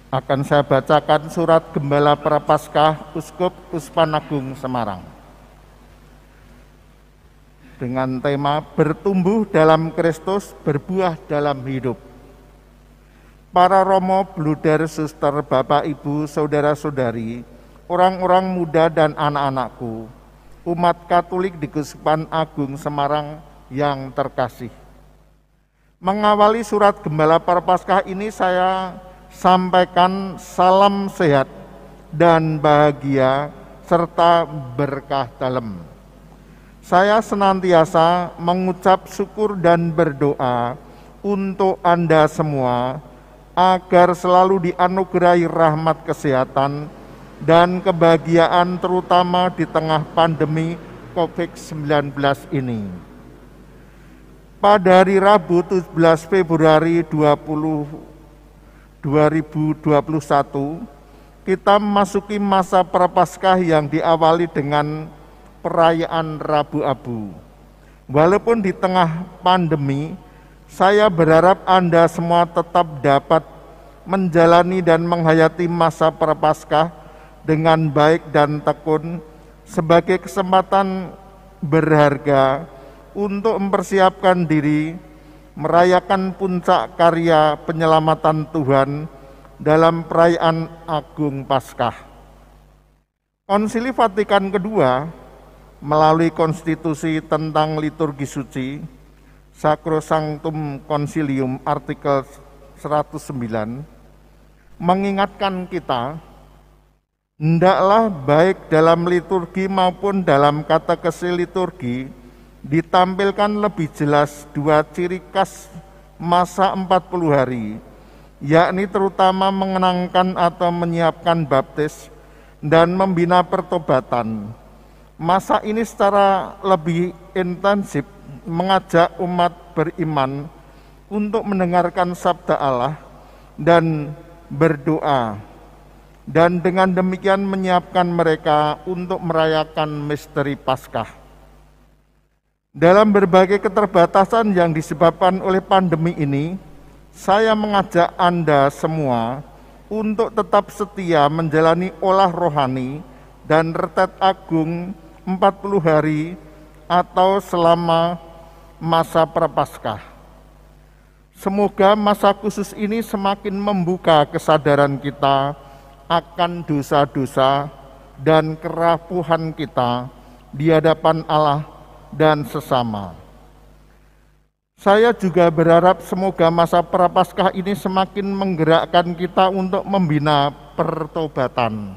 Akan saya bacakan surat Gembala Prapaskah Uskup Kuspan Agung Semarang dengan tema bertumbuh dalam Kristus, berbuah dalam hidup. Para romo, bluder, suster, bapak, ibu, saudara-saudari, orang-orang muda dan anak-anakku, umat Katolik di Kuspan Agung Semarang yang terkasih. Mengawali surat Gembala Prapaskah ini saya sampaikan salam sehat dan bahagia serta berkah dalam. Saya senantiasa mengucap syukur dan berdoa untuk Anda semua agar selalu dianugerahi rahmat kesehatan dan kebahagiaan terutama di tengah pandemi COVID-19 ini. Pada hari Rabu 17 Februari 2021, kita memasuki masa Prapaskah yang diawali dengan perayaan Rabu Abu. Walaupun di tengah pandemi, saya berharap Anda semua tetap dapat menjalani dan menghayati masa Prapaskah dengan baik dan tekun sebagai kesempatan berharga untuk mempersiapkan diri merayakan puncak karya penyelamatan Tuhan dalam perayaan Agung Paskah. Konsili Vatikan II melalui konstitusi tentang liturgi suci Sacrosanctum Concilium artikel 109 mengingatkan kita, hendaklah baik dalam liturgi maupun dalam katekesi liturgi ditampilkan lebih jelas dua ciri khas masa 40 hari, yakni terutama mengenangkan atau menyiapkan baptis dan membina pertobatan. Masa ini secara lebih intensif mengajak umat beriman untuk mendengarkan sabda Allah dan berdoa, dan dengan demikian menyiapkan mereka untuk merayakan misteri Paskah. Dalam berbagai keterbatasan yang disebabkan oleh pandemi ini, saya mengajak Anda semua untuk tetap setia menjalani olah rohani dan retet agung 40 hari atau selama masa Prapaskah. Semoga masa khusus ini semakin membuka kesadaran kita akan dosa-dosa dan kerapuhan kita di hadapan Allah dan sesama. Saya juga berharap semoga masa Prapaskah ini semakin menggerakkan kita untuk membina pertobatan,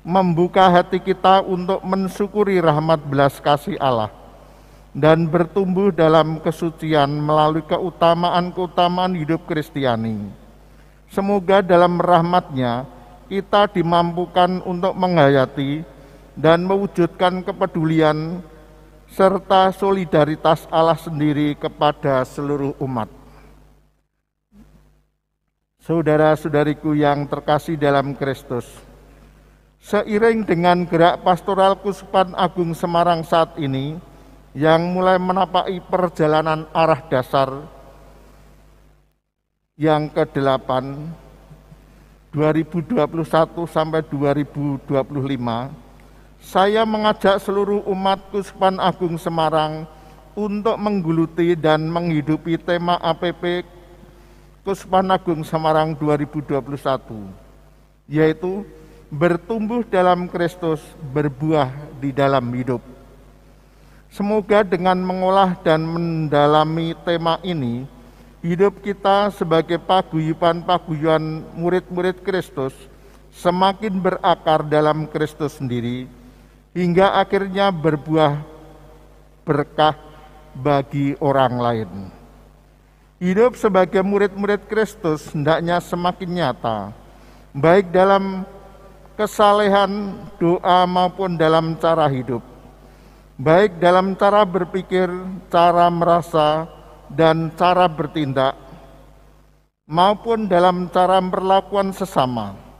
membuka hati kita untuk mensyukuri rahmat belas kasih Allah, dan bertumbuh dalam kesucian melalui keutamaan-keutamaan hidup Kristiani. Semoga dalam rahmat-Nya kita dimampukan untuk menghayati dan mewujudkan kepedulian serta solidaritas Allah sendiri kepada seluruh umat. Saudara-saudariku yang terkasih dalam Kristus, seiring dengan gerak pastoral Kuspan Agung Semarang saat ini yang mulai menapaki perjalanan arah dasar yang ke-8 2021 sampai 2025, saya mengajak seluruh umat Kuspan Agung Semarang untuk menggeluti dan menghidupi tema APP Kuspan Agung Semarang 2021, yaitu bertumbuh dalam Kristus, berbuah di dalam hidup. Semoga dengan mengolah dan mendalami tema ini, hidup kita sebagai paguyuban murid-murid Kristus semakin berakar dalam Kristus sendiri, hingga akhirnya berbuah berkah bagi orang lain. Hidup sebagai murid-murid Kristus hendaknya semakin nyata, baik dalam kesalehan, doa maupun dalam cara hidup, baik dalam cara berpikir, cara merasa, dan cara bertindak, maupun dalam cara perlakuan sesama.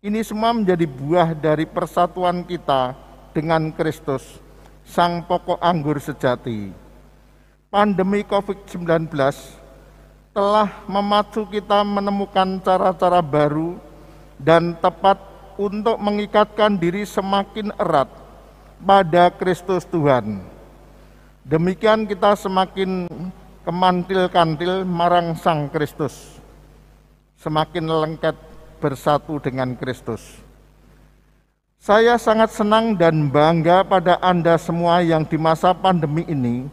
Ini semua menjadi buah dari persatuan kita dengan Kristus, Sang Pokok Anggur Sejati. Pandemi COVID-19 telah memacu kita menemukan cara-cara baru dan tepat untuk mengikatkan diri semakin erat pada Kristus Tuhan. Demikian kita semakin kemantil-kantil marang Sang Kristus, semakin lengket bersatu dengan Kristus. Saya sangat senang dan bangga pada Anda semua yang di masa pandemi ini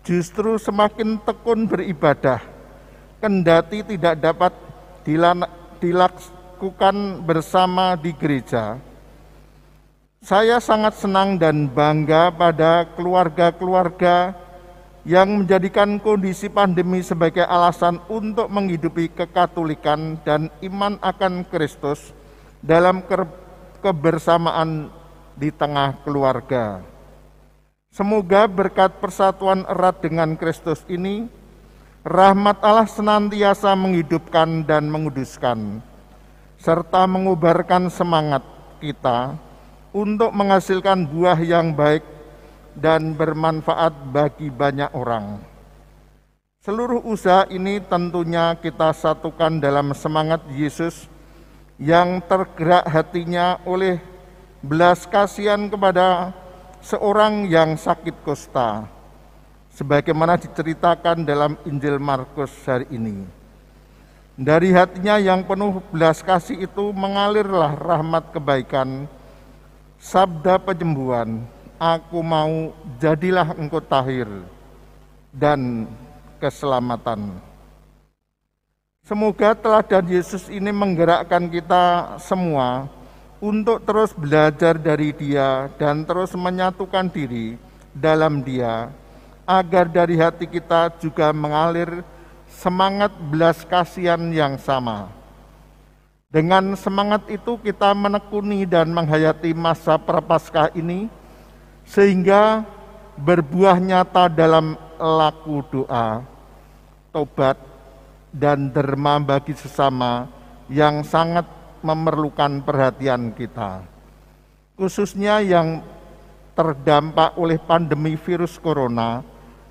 justru semakin tekun beribadah, kendati tidak dapat dilakukan bersama di gereja. Saya sangat senang dan bangga pada keluarga-keluarga yang menjadikan kondisi pandemi sebagai alasan untuk menghidupi kekatolikan dan iman akan Kristus dalam kebersamaan di tengah keluarga. Semoga berkat persatuan erat dengan Kristus ini, rahmat Allah senantiasa menghidupkan dan menguduskan, serta mengubarkan semangat kita untuk menghasilkan buah yang baik dan bermanfaat bagi banyak orang. Seluruh usaha ini tentunya kita satukan dalam semangat Yesus yang tergerak hatinya oleh belas kasihan kepada seorang yang sakit kusta, sebagaimana diceritakan dalam Injil Markus hari ini. Dari hatinya yang penuh belas kasih itu mengalirlah rahmat kebaikan, sabda penyembuhan, aku mau, jadilah engkau tahir, dan keselamatan. Semoga teladan Yesus ini menggerakkan kita semua untuk terus belajar dari Dia dan terus menyatukan diri dalam Dia, agar dari hati kita juga mengalir semangat belas kasihan yang sama. Dengan semangat itu kita menekuni dan menghayati masa Prapaskah ini, sehingga berbuah nyata dalam laku doa, tobat, dan derma bagi sesama yang sangat memerlukan perhatian kita, khususnya yang terdampak oleh pandemi virus corona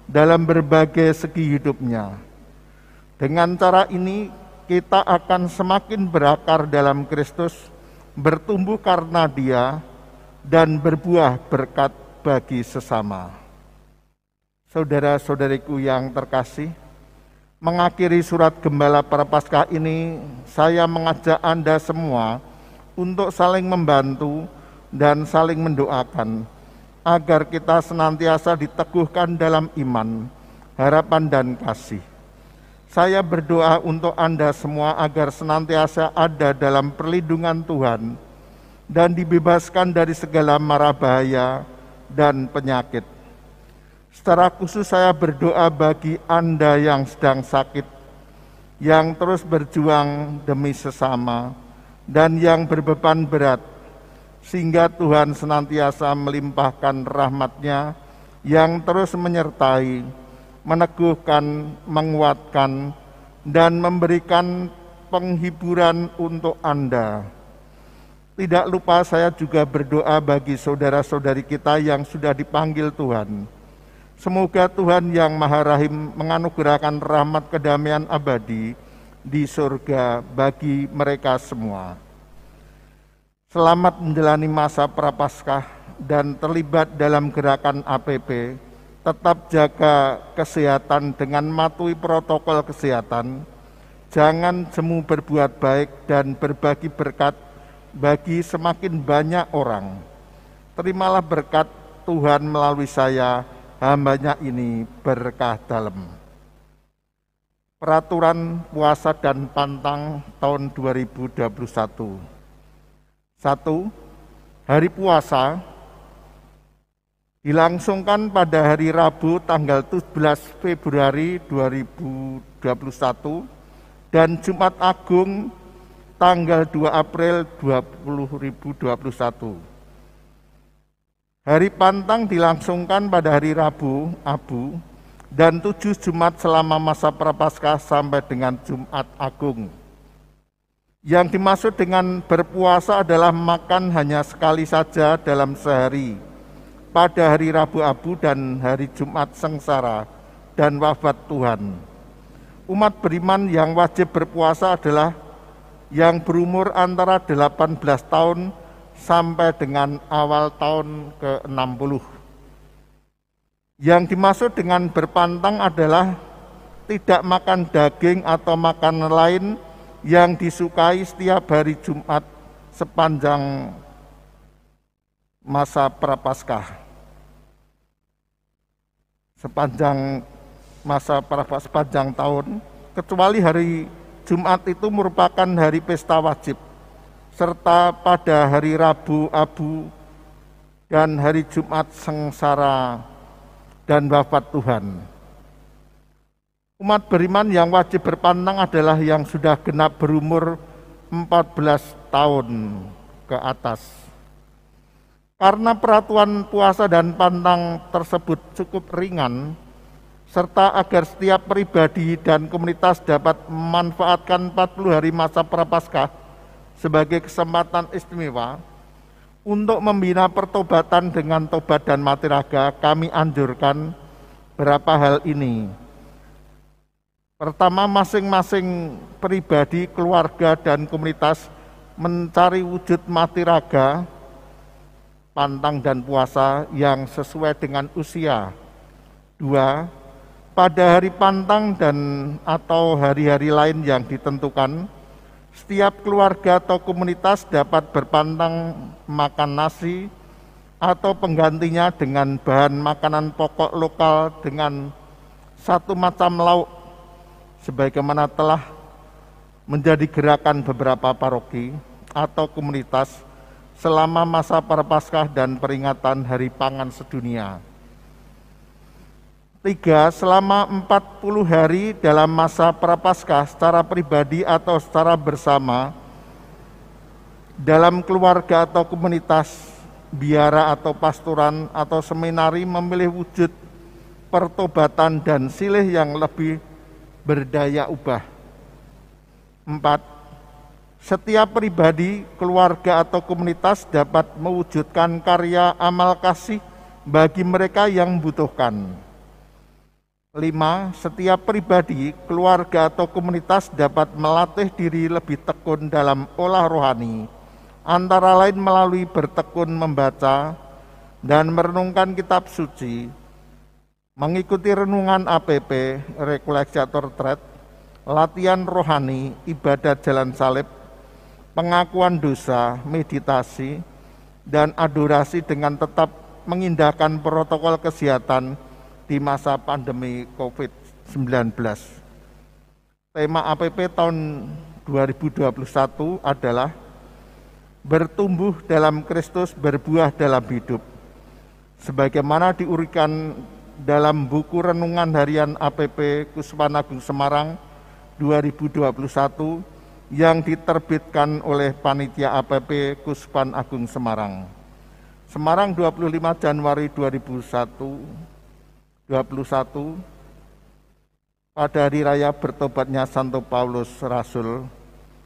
dalam berbagai segi hidupnya. Dengan cara ini kita akan semakin berakar dalam Kristus, bertumbuh karena Dia, dan berbuah berkat bagi sesama. Saudara-saudariku yang terkasih, mengakhiri surat Gembala Prapaskah ini, saya mengajak Anda semua untuk saling membantu dan saling mendoakan, agar kita senantiasa diteguhkan dalam iman, harapan, dan kasih. Saya berdoa untuk Anda semua agar senantiasa ada dalam perlindungan Tuhan dan dibebaskan dari segala mara bahaya dan penyakit. Secara khusus saya berdoa bagi Anda yang sedang sakit, yang terus berjuang demi sesama, dan yang berbeban berat, sehingga Tuhan senantiasa melimpahkan rahmat-Nya yang terus menyertai, meneguhkan, menguatkan, dan memberikan penghiburan untuk Anda. Tidak lupa saya juga berdoa bagi saudara-saudari kita yang sudah dipanggil Tuhan. Semoga Tuhan yang Maha Rahim menganugerahkan rahmat kedamaian abadi di surga bagi mereka semua. Selamat menjalani masa Prapaskah dan terlibat dalam gerakan APP. Tetap jaga kesehatan dengan mematuhi protokol kesehatan. Jangan jemu berbuat baik dan berbagi berkat bagi semakin banyak orang. Terimalah berkat Tuhan melalui saya, hamba-Nya ini, berkah dalam. Peraturan puasa dan pantang tahun 2021. 1. Hari puasa dilangsungkan pada hari Rabu tanggal 17 Februari 2021 dan Jumat Agung tanggal 2 April 2021. Hari pantang dilangsungkan pada hari Rabu Abu dan 7 Jumat selama masa Prapaskah sampai dengan Jumat Agung. Yang dimaksud dengan berpuasa adalah makan hanya sekali saja dalam sehari, pada hari Rabu Abu dan hari Jumat Sengsara dan Wafat Tuhan, Umat beriman yang wajib berpuasa adalah yang berumur antara 18 tahun sampai dengan awal tahun ke-60. Yang dimaksud dengan berpantang adalah tidak makan daging atau makanan lain yang disukai setiap hari Jumat sepanjang masa Prapaskah. Sepanjang tahun, kecuali hari Jumat itu merupakan hari pesta wajib, serta pada hari Rabu Abu dan hari Jumat sengsara dan wafat Tuhan. Umat beriman yang wajib berpantang adalah yang sudah genap berumur 14 tahun ke atas. Karena peraturan puasa dan pantang tersebut cukup ringan, serta agar setiap pribadi dan komunitas dapat memanfaatkan 40 hari masa Prapaskah sebagai kesempatan istimewa untuk membina pertobatan dengan tobat dan mati raga, kami anjurkan beberapa hal ini. Pertama, masing-masing pribadi, keluarga, dan komunitas mencari wujud mati raga, pantang dan puasa yang sesuai dengan usia. Dua, pada hari pantang dan atau hari-hari lain yang ditentukan, setiap keluarga atau komunitas dapat berpantang makan nasi atau penggantinya dengan bahan makanan pokok lokal dengan satu macam lauk, sebagaimana telah menjadi gerakan beberapa paroki atau komunitas selama masa Prapaskah dan peringatan Hari Pangan Sedunia. 3. Selama 40 hari dalam masa Prapaskah secara pribadi atau secara bersama dalam keluarga atau komunitas, biara atau pastoran atau seminari memilih wujud pertobatan dan silih yang lebih berdaya ubah. 4. Setiap pribadi, keluarga atau komunitas dapat mewujudkan karya amal kasih bagi mereka yang membutuhkan. 5. Setiap pribadi, keluarga atau komunitas dapat melatih diri lebih tekun dalam olah rohani, antara lain melalui bertekun membaca dan merenungkan kitab suci, mengikuti renungan APP, Rekoleksator Tret, latihan rohani, ibadat jalan salib, pengakuan dosa, meditasi, dan adorasi dengan tetap mengindahkan protokol kesehatan di masa pandemi COVID-19. Tema APP tahun 2021 adalah bertumbuh dalam Kristus, berbuah dalam hidup. Sebagaimana diuraikan dalam buku renungan harian APP Kuspan Agung Semarang 2021 yang diterbitkan oleh Panitia APP Kuspan Agung Semarang. Semarang 25 Januari 2021 pada hari raya bertobatnya Santo Paulus Rasul,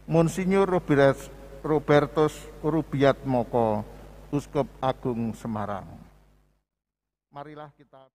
Monsinyur Robertus Rubiat Moko, Uskup Agung Semarang. Marilah kita